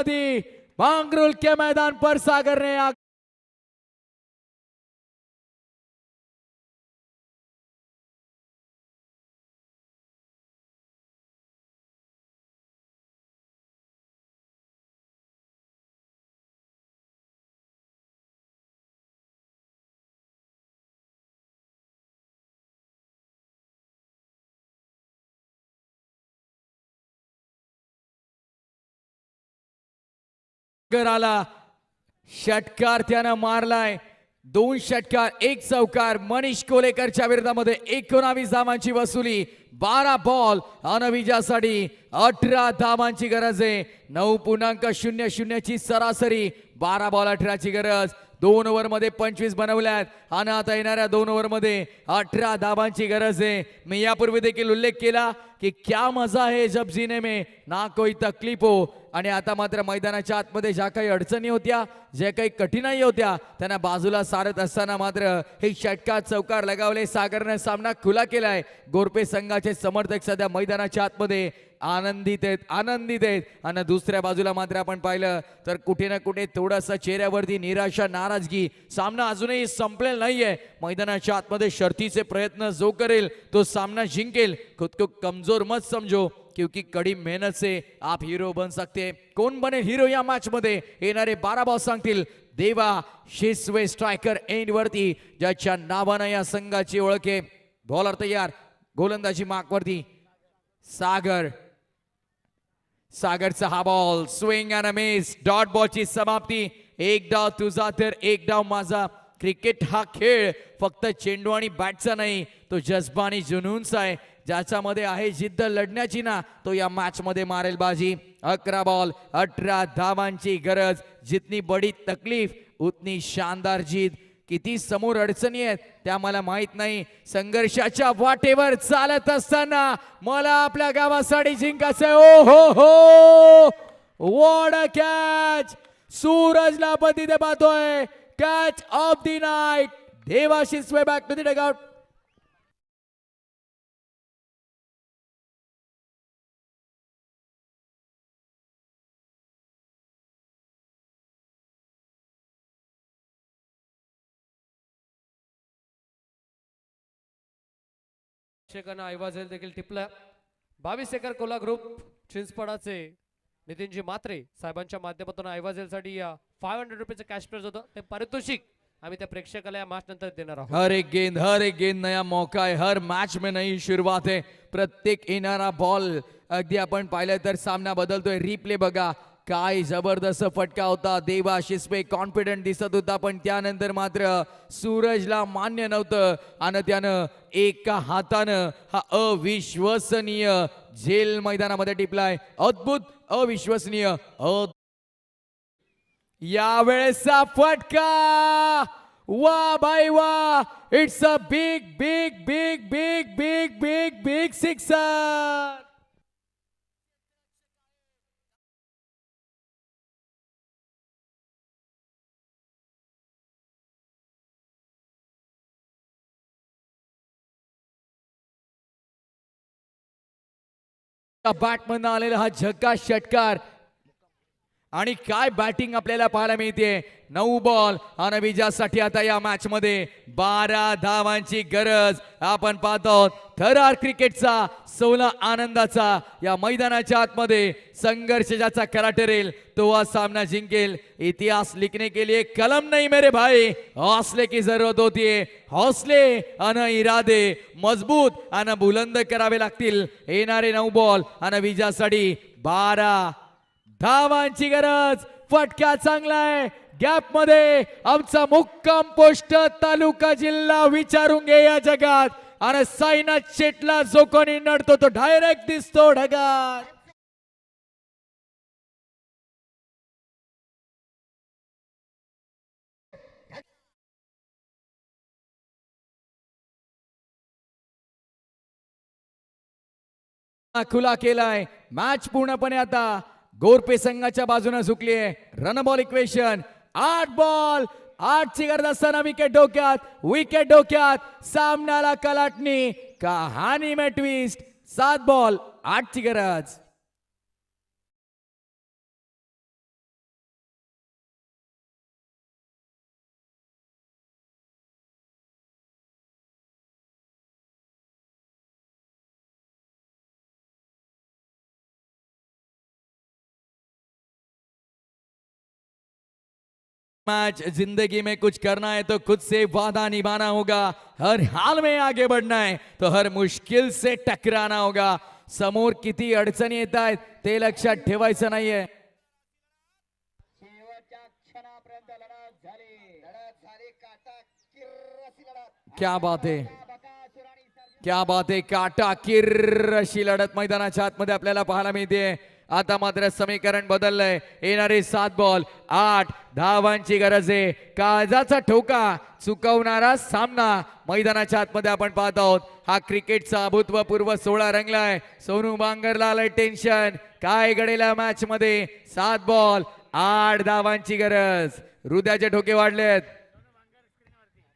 दी. मांगरुल के मैदान पर सागर ने आग आला. षटकार त्यानं मारलाय. 2 षटकार 1 चौकार. मनीष कोलेकरच्या विरोधामध्ये 19 धावांची वसुली. 12 बॉल आणि विजयासाठी 18 धावांची गरज आहे. 9.00 ची सरासरी. 12 बॉल 18 ची गरज. 2 ओव्हरमध्ये 25 बनवल्यात आणि आता येणाऱ्या 2 ओव्हरमध्ये 18 धावांची गरज आहे. मी यापूर्वी देखील उल्लेख केला की क्या मजा है जब जीने में ना कोई तकलीफ हो. आणि आता मात्र मैदानाच्या आतमध्ये ज्या काही अडचणी होत्या, ज्या काही कठीणाई होत्या, त्यांना बाजूला सारत असताना मात्र हे षटकार चौकार लगावले. सागरने सामना खुला केलाय. गोरपे संघाचे समर्थक सध्या मैदानाच्या आतमध्ये आनंदित आहेत आणि दुसऱ्या बाजूला मात्र आपण पाहिलं तर कुठे ना कुठे थोडंसं चेहऱ्यावरती निराशा, नाराजगी. सामना अजूनही संपलेला नाहीये. मैदानाच्या आतमध्ये शर्तीचे प्रयत्न जो करेल तो सामना जिंकेल. खुद को कमजोर मत समजो, क्योंकि कड़ी मेहनत से आप हीरो बन सकते हैं. कोण बनेल हीरो या मॅच मध्ये? येणारे 12 बॉल सांगतील. देवा शिसवे स्ट्रायकर एंड वरती ज्याच्या नावानं या संघाची ओळख आहे. बॉलर तयार, गोलंदाजी मार्कवरती सागर. सागरचा हा ball swing and miss. Dot बॉलची समाप्ती. एक डाव तुझा तर एक डाव माझा. क्रिकेट हा खेळ फक्त चेंडू आणि बॅटचा नाही, तो जज्बा आणि जुनूनचा आहे. ज्याच्यामध्ये आहे जिद्द लढण्याची ना, तो या मॅच मध्ये मारेल बाजी. 11 बॉल 18 धावांची गरज. जितनी बडी तकलीफ उतनी शानदार जीत. किती समोर अडचणी आहेत त्या मला माहित नाही. संघर्षाच्या वाटेवर चालत असताना मला आपल्या गावासाठी जिंकायचंय. ओ हो हो, व्हॉट अ कॅच. सूरजला पण तिथे पाहतोय. Catch of the night. Devashish way back to the dugout. प्रेक्षकांना आयवाजेल देखील टिपला. 22 एकर कोला ग्रुप चिंचपडाचे नितीनजी मात्रे साहेबांच्या माध्यमातून आयवाजेलसाठी या 500 रुपयाचं कॅश प्राइज होतं. ते पारितोषिक आम्ही त्या प्रेक्षकाला या मॅच नंतर देणार आहोत. हर एक गेंद नया मौका है. हर मैच में नई शुरुआत है. प्रत्येक येणारा बॉल अगदी आपण पाहिलं तर सामना बदलतोय. रिप्ले बघा, काय जबरदस्त फटका होता. देवाशीष पे कॉन्फिडंट दिसत होता, पण त्यानंतर मात्र सूरजला मान्य नव्हतं आणि त्यानं एका हातानं हा अविश्वसनीय झेल मैदानामध्ये टिपलाय. अद्भुत, अविश्वसनीय. यावेळेचा फटका, वा बाई वा. It's a big big big big big big big sixer. बॅटमधनं आलेला हा झक्कास षटकार आणि काय बॅटिंग आपल्याला पाहायला मिळते. 9 बॉल आणि विजयासाठी आता या मॅच मध्ये 12 धावांची गरज. आपण पाहतो थरार क्रिकेटचा 16 आनंदाचा या मैदानाच्या आतमध्ये संघर्ष ज्याचा खरा ठरेल तो हा सामना जिंकेल. इतिहास लिखने के लिए कलम नहीं मेरे भाई, हौसले की जरूरत होती है. हौसले आणि इरादे मजबूत आणि बुलंद करावे लागतील. येणारे 9 बॉल आणि विजयासाठी 12 धावांची गरज. फटका चांगला आहे. गॅप मध्ये आमचा मुक्काम पोस्ट तालुका जिल्हा विचारून घे या जगात. आणि साईनाथ शेटला जो कोणी नडतो तो डायरेक्ट दिसतो ढगात. खुला केलाय. मॅच पूर्णपणे आता गोरपे संघाच्या बाजूने झुकली आहे. Run ball equation. 8 बॉल 8 ची गरज असताना विकेट डोक्यात सामन्याला कलाटणी. कहाणी में ट्विस्ट. 7 बॉल 8 ची गरज. मैच जिंदगी में कुछ करना है तो खुद से वादा निभाना होगा. हर हाल में आगे बढ़ना है तो हर मुश्किल से टकराना होगा. समोर किती अडचणी येत आहेत ते लक्षात ठेवायचं नाहीये. क्या बात है, क्या बात है. काटा किर्र अशी लढत मैदानाच्या आतमध्ये आपल्याला पाहायला मिळते. आता मात्र समीकरण बदललंय. येणारे 7 बॉल 8 धावांची गरज आहे. काळजाचा ठोका चुकवणारा सामना मैदानाच्या आतमध्ये आपण पाहत आहोत. हा क्रिकेटचा अभूतपूर्व सोहळा रंगलाय. सोनू बांगरला आलंय टेन्शन. काय घडेल मॅच मध्ये. 7 बॉल 8 धावांची गरज. हृदयाचे ठोके वाढलेत.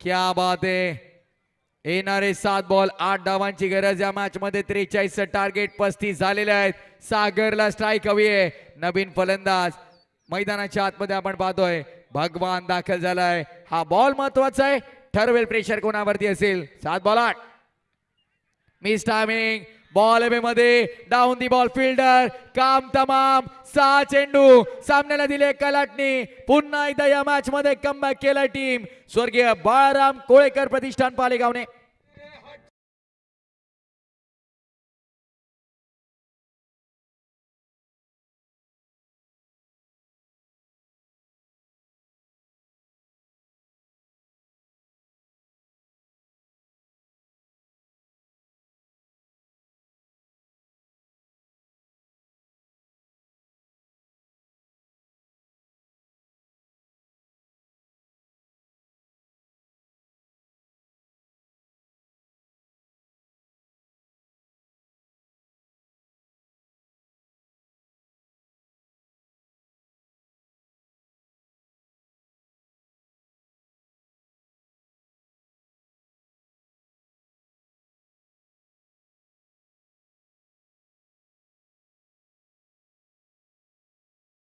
क्या बात आहे. येणारे 7 बॉल 8 धावांची गरज. या मॅच मध्ये 43 टार्गेट 35 झालेले आहेत. सागरला स्ट्राईक हवी आहे. नवीन फलंदाज मैदानाच्या आतमध्ये आपण पाहतोय. भगवान दाखल झालाय. हा बॉल महत्वाचा आहे. ठरवेल प्रेशर कोणावरती असेल. 7 बॉल 8. Miss timing. बॉल मध्ये डाऊन दी बॉल फिल्डर काम तमाम. 6 चेंडू सामन्याला दिले कलाटणी. पुन्हा एकदा या मॅच मध्ये कमबॅक केला टीम स्वर्गीय बाळाराम कोळेकर प्रतिष्ठान पालेगावने.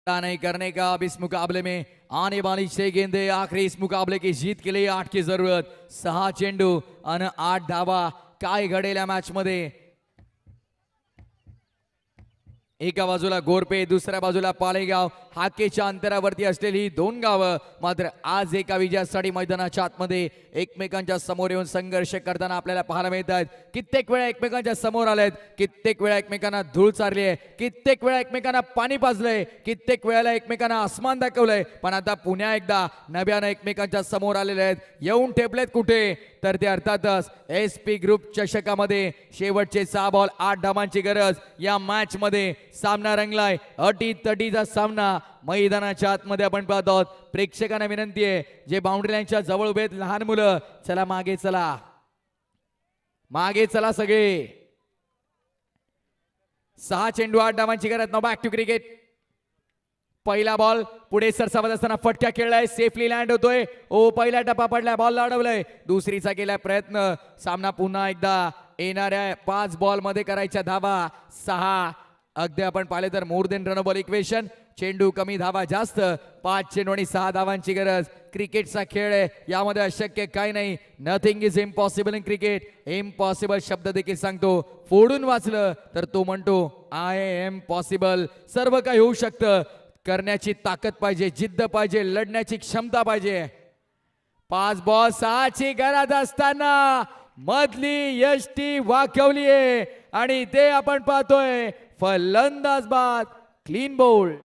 नहीं करने का अब इस मुकाबले में आने वाली 6 गेंदे आखिरी इस मुकाबले की जीत के लिए 8 की जरूरत. 6 चेंडू आणि 8 धावा. काय घडेल या मॅच मध्ये. एका बाजूला गोरपे दुसऱ्या बाजूला पालेगाव. हाकेच्या अंतरावरती असलेली ही 2 गावं मात्र आज एका विजयासाठी मैदानाच्या आतमध्ये एकमेकांच्या समोर येऊन संघर्ष करताना आपल्याला पाहायला मिळतात. कित्येक वेळा एकमेकांच्या समोर आलेत, कित्येक वेळा एकमेकांना धूळ चारली आहे, कित्येक वेळा एकमेकांना पाणी पाजलंय, कित्येक वेळेला एकमेकांना आसमान दाखवलंय. पण आता पुन्हा एकदा नव्यानं एकमेकांच्या समोर आलेले आहेत. येऊन ठेपलेत कुठे तर ते अर्थातच SP ग्रुप चषकामध्ये. शेवटचे 6 बॉल 8 धावांची गरज. या मॅच मध्ये सामना रंगलाय. अटी तटीचा सामना मैदानाच्या आतमध्ये आपण पाहत आहोत. प्रेक्षकांना विनंती आहे जे बाउंड्री लाईनच्या जवळ उभे आहेत लहान मुलं चला मागे चला, मागे चला सगळे. 6 चेंडू 8 धावांची गरज. No back to cricket. पहिला बॉल पुढे सरसावत असताना फटका खेळलाय. सेफली लँड होतोय. ओ पहिला टप्पा पडलाय. बॉल अडवलाय. दुसरीचा केलाय प्रयत्न. सामना पुन्हा एकदा येणाऱ्या 5 बॉल मध्ये करायच्या धावा 6. अगदी आपण पाहिले तर मोर देन रनबॉल इक्वेशन. चेंडू कमी धावा जास्त. 5 चेंडू आणि 6 धावांची गरज. क्रिकेटचा खेळ आहे. यामध्ये अशक्य काही नाही. Nothing is impossible in cricket. Impossible शब्द देखील सांगतो. फोडून वाचलं तर तो म्हणतो आय एम पॉसिबल. सर्व काही होऊ शकतं. करण्याची ताकद पाहिजे, जिद्द पाहिजे, लढण्याची क्षमता पाहिजे. 5 बॉल 6 ची गरज असताना मधली यष्टी वाकवली आहे आणि ते आपण पाहतोय फलंदाज बाद. Clean bowled.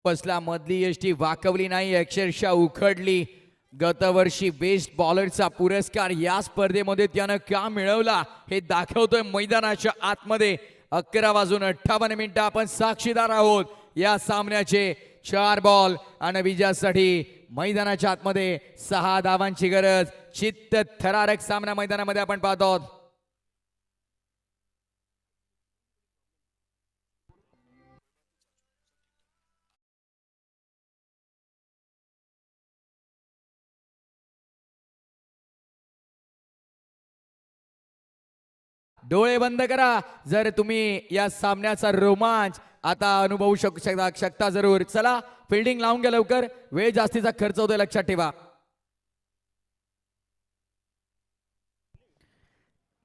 बसला. मधली यष्टी वाकवली नाही, अक्षरशः उखडली. गतवर्षी बेस्ट बॉलरचा पुरस्कार या स्पर्धेमध्ये त्यानं का मिळवला हे दाखवतोय मैदानाच्या आतमध्ये. 11:58 आपण साक्षीदार आहोत या सामन्याचे. 4 बॉल आणि विजयासाठी मैदानाच्या आतमध्ये 6 धावांची गरज. चित्त थरारक सामना मैदानामध्ये आपण पाहत आहोत. डोळे बंद करा जर तुम्ही या सामन्याचा रोमांच आता अनुभवू शकता जरूर. चला फिल्डिंग लावून घ्या लवकर. वेळ जास्तीचा खर्च होतोय लक्षात ठेवा.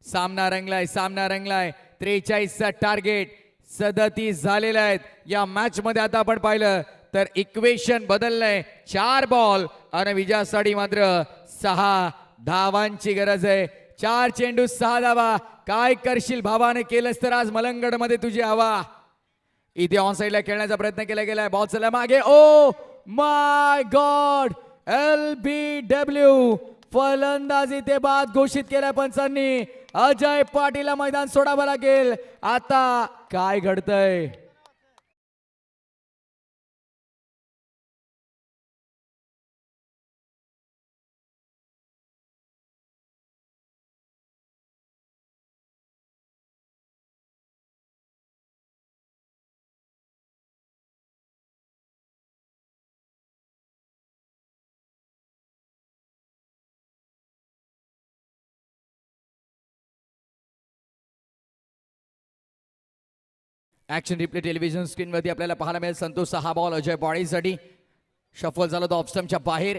सामना रंगलाय, सामना रंगलाय. 43चा टार्गेट 37 झालेला आहेत या मॅच मध्ये. आता आपण पाहिलं तर इक्वेशन बदललंय. 4 बॉल आणि विजयासाठी मात्र 6 धावांची गरज आहे. 4 चेंडू 6 धावा. काय करशील भावाने केलंस तर आज मलंगड मध्ये तुझी हवा. इथे ऑन साइडला खेळण्याचा प्रयत्न केला गेलाय. बॉल चला मागे. Oh my God. LBW फलंदाज इथे बाद घोषित केल्या पंचांनी. अजय पाटीलला मैदान सोडावं लागेल. आता काय घडतंय ऍक्शन रिप्ले टेलिव्हिजन स्क्रीनवरती आपल्याला पाहायला मिळेल. संतोषचा हा बॉल अजय बॉडीसाठी शफल झाला तो ऑफस्टम्पच्या बाहेर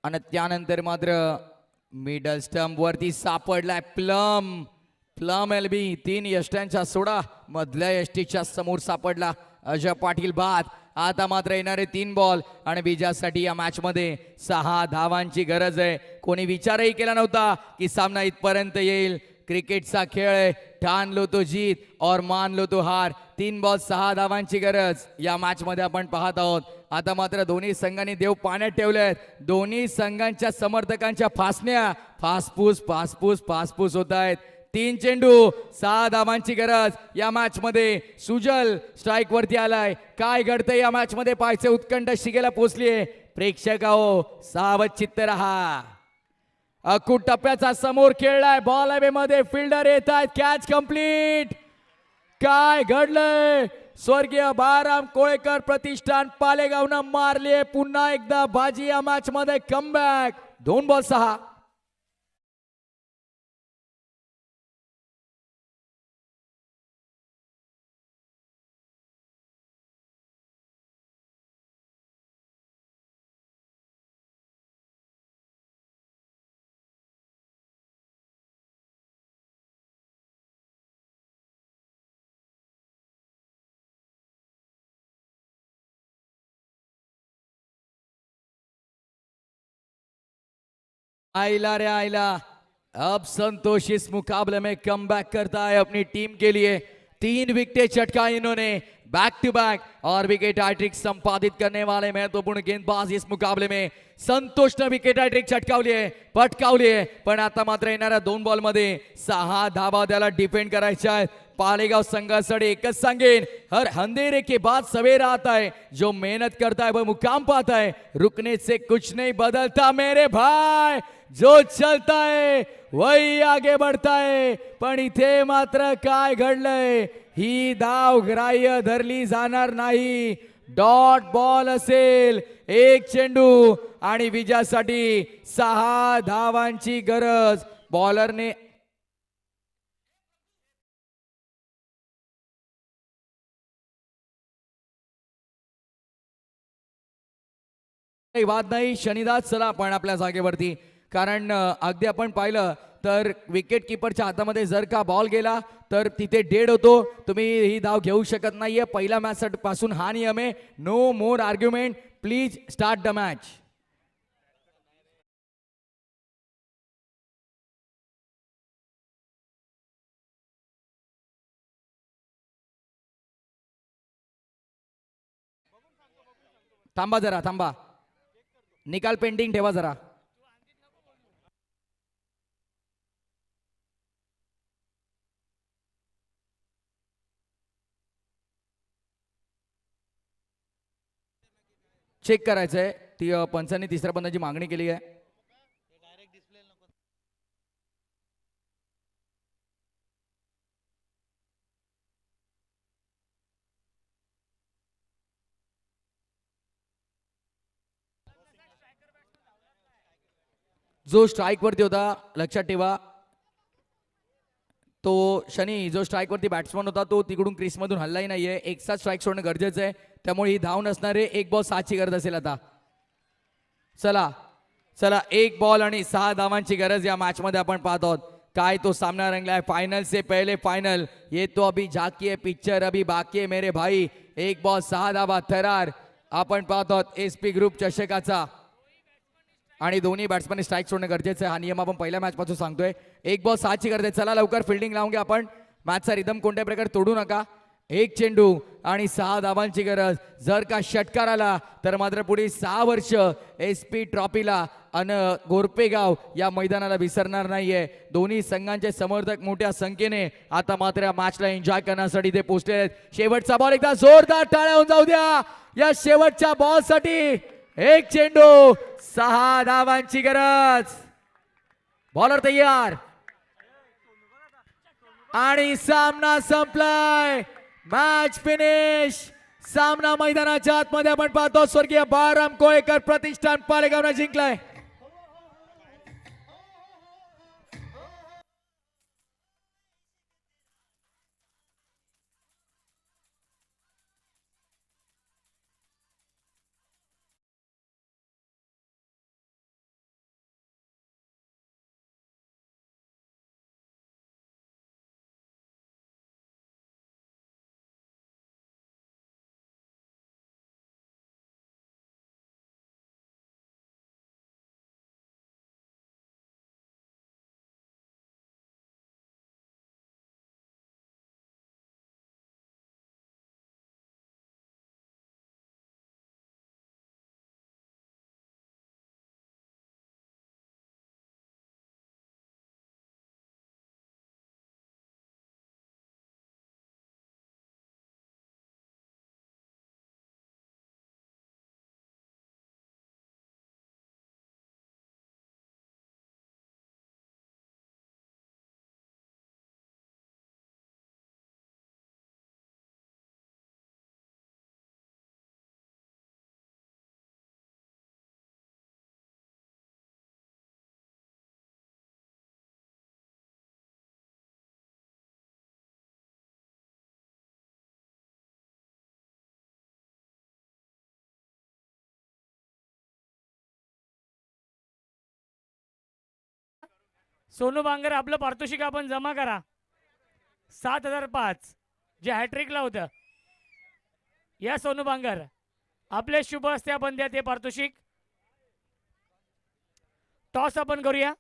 आणि त्यानंतर मात्र मिडल स्टंप वरती सापडलाय प्लम. प्लम एलबी 3 यष्ट्यांच्या सोडा मधल्या यष्टीच्या समोर सापडला अजय पाटील बाद. आता मात्र येणारे 3 बॉल आणि विजयासाठी या मॅच मध्ये 6 धावांची गरज आहे. कोणी विचारही केला नव्हता की सामना इथपर्यंत येईल. क्रिकेटचा खेळ आहे, ठान लो तो जीत और मान लो तो हार. 3 बॉल 6 धावांची गरज या मॅच मध्ये आपण पाहत आहोत. आता मात्र दोन्ही संघांनी देव पाण्यात ठेवलेत. दोन्ही संघांच्या समर्थकांच्या फासण्या फासपूस होत आहेत. 3 चेंडू 6 धावांची गरज या मॅच मध्ये. सुजल स्ट्राईक वरती आलाय. काय घडतंय या मॅच मध्ये पाहायचे उत्कंठ शिगेला पोहोचलीये. प्रेक्षकाओ सावध चित्त रहा. अकूट टप्प्याचा समोर खेळलाय बॉल हवे मध्ये फिल्डर येत आहेत. Catch complete. काय घडलंय. स्वर्गीय बाराम कोळेकर प्रतिष्ठान पालेगावनं मारले पुन्हा एकदा बाजी या मॅच मध्ये. Comeback 2 ball 6. आइला रे आइला. अब संतोष इस मुकाबले में कमबैक करता है अपनी टीम के लिए. 3 विकेटें चटकाई इन्होंने बैक टू बैक और विकेट हैट्रिक संपादित करने वाले महत्वपूर्ण गेंदबाज इस मुकाबले में. संतोषने विकेट हैट्रिक पटकावली आहे. पण आता मात्र येणाऱ्या 2 बॉल मध्ये 6 धावा त्याला डिफेंड करायच्या आहेत. पालेगाव संघासाठी एकच सांगेन, हर अंधेरे के बाद सवेरा आता है. जो मेहनत करता है वो मुकाम पाता है. रुकने से कुछ नहीं बदलता मेरे भाई. जो चलता है वही आगे बढ़ता है. पण इथे मात्र काय घडलंय. ही धाव ग्राह्य धरली जाणार नाही. डॉट बॉल असेल. 1 चेंडू आणि विजयासाठी 6 धावांची गरज. बॉलरने वाद नाही. शनिदास चला आपण आपल्या जागेवरती. कारण अगदी आपण पाहिलं तर विकेट किपरच्या हातामध्ये जर का बॉल गेला तर तिथे डेड होतो. तुम्ही ही धाव घेऊ शकत नाहीये. पहिल्या मॅच पासून हा नियम आहे. No more argument. Please start the match. थांबा जरा थांबा. निकाल पेंडिंग ठेवा जरा. चेक करायचंय. ती पंचांनी 3ऱ्या बंदाची मागणी केली आहे. जो स्ट्राइक वरती होता लक्षात ठेवा तो शनी. जो स्ट्राइक वरती बॅट्समन होता तो तिकडून क्रीज मधून हल्लाही नाहीये. एकचा स्ट्राइक सोडणं गरजेचं आहे. त्यामुळे ही धाव नसणारे 1 बॉल 7ची गरज असेल आता. चला 1 बॉल आणि 6 धावांची गरज या मॅच मध्ये आपण पाहत आहोत. काय तो सामना रंगलाय. फाइनल से पहले फाइनल. ये तो अभी झाकी है पिक्चर अभी बाकी है मेरे भाई. 1 बॉल 6 धावा थरार आपण पाहत आहोत एसपी ग्रुप चषकाचा. आणि दोन्ही बॅट्समॅन स्ट्राईक सोडणं गरजेचं आहे. हा नियम आपण पहिल्या मॅच पासून सांगतोय. 1 बॉल 6ची गरज आहे. चला लवकर फिल्डिंग लावून घ्या आपण. मॅचचा रिदम कोणत्या प्रकारे तोडू नका. 1 चेंडू आणि 6 धावांची गरज. जर का षटकार आला तर मात्र पुढे 6 वर्ष एसपी ट्रॉफीला अन गोरपेगाव या मैदानाला विसरणार नाहीये. दोन्ही संघांचे समर्थक मोठ्या संख्येने आता मात्र या मॅचला एन्जॉय करण्यासाठी ते पोहोचले आहेत. शेवटचा बॉल एकदा जोरदार टाळ्या होऊन जाऊ द्या या शेवटच्या बॉल साठी. 1 चेंडू 6 धावांची गरज. बॉलर तयार आणि सामना संपलाय. Match finish. सामना मैदानाच्या आतमध्ये आपण पाहतो स्वर्गीय बाराम कोळेकर प्रतिष्ठान पालेगावनं जिंकलाय. सोनू बांगर आपलं पारितोषिक आपण जमा करा 7,005 जे हॅट्रिकला होतं. या सोनू बांगर आपले शुभ हस्ते आपण द्या ते पारितोषिक. टॉस आपण करूया.